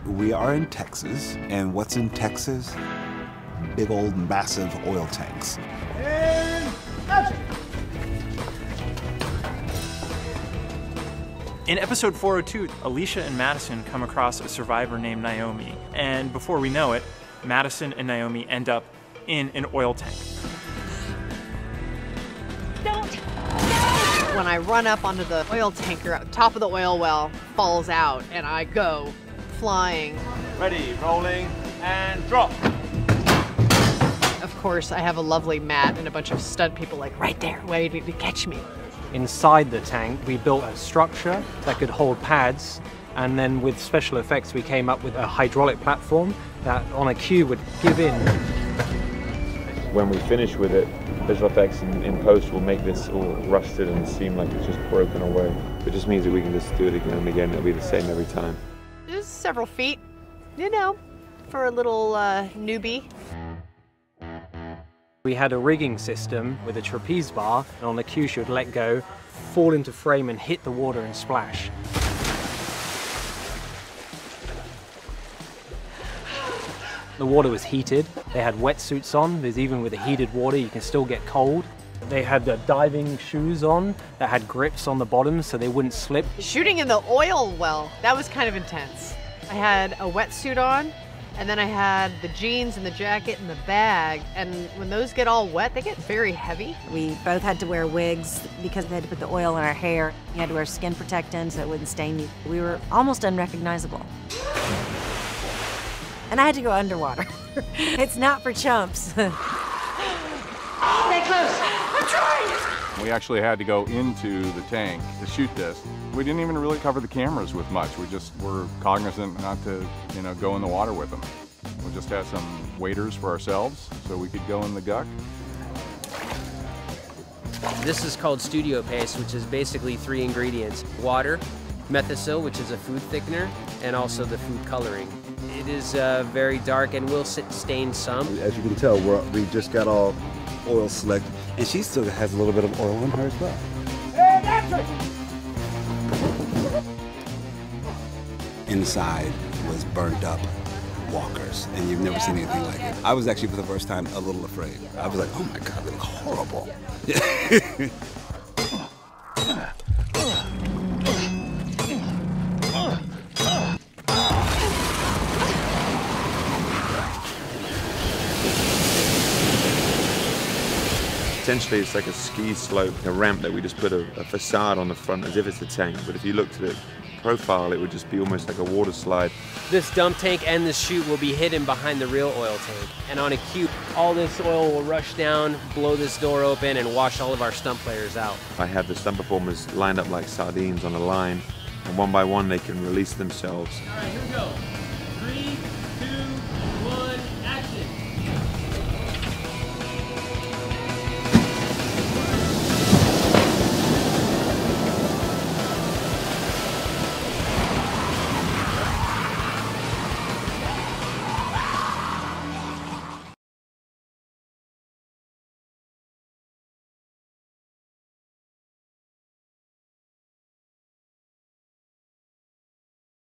We are in Texas, and what's in Texas? Big old massive oil tanks. And action! In episode 402, Alicia and Madison come across a survivor named Naomi, and before we know it, Madison and Naomi end up in an oil tank. When I run up onto the oil tanker, the top of the oil well falls out, and I go flying. Ready, rolling, and drop. Of course, I have a lovely Matt and a bunch of stunt people like right there waiting to catch me. Inside the tank, we built a structure that could hold pads, and then with special effects, we came up with a hydraulic platform that on a cue would give in. When we finish with it, visual effects in post will make this all rusted and seem like it's just broken away. It just means that we can just do it again and again. It'll be the same every time. Just several feet, you know, for a little newbie. We had a rigging system with a trapeze bar, and on the cue she would let go, fall into frame and hit the water and splash. The water was heated. They had wetsuits on, because even with the heated water you can still get cold. They had diving shoes on that had grips on the bottom so they wouldn't slip. Shooting in the oil well, that was kind of intense. I had a wetsuit on, and then I had the jeans and the jacket and the bag, and when those get all wet, they get very heavy. We both had to wear wigs because we had to put the oil in our hair. You had to wear skin protectant so it wouldn't stain you. We were almost unrecognizable. And I had to go underwater. It's not for chumps. Stay close. I'm trying. We actually had to go into the tank to shoot this. We didn't even really cover the cameras with much. We just were cognizant not to, go in the water with them. We just had some waders for ourselves so we could go in the guck. This is called studio paste, which is basically 3 ingredients: water, methicil, which is a food thickener, and also the food coloring. It is very dark and will stain some. As you can tell, we just got all oil slicked, and she still has a little bit of oil in her as well. And action! Inside was burned up walkers, and you've never seen anything like it. I was actually, for the first time, a little afraid. I was like, oh my God, they look horrible. Essentially, it's like a ski slope, a ramp that we just put a facade on the front as if it's a tank. But if you looked at it profile, it would just be almost like a water slide. This dump tank and this chute will be hidden behind the real oil tank. And on a cue, all this oil will rush down, blow this door open, and wash all of our stunt players out. I have the stunt performers lined up like sardines on a line, and one by one they can release themselves. All right, here we go.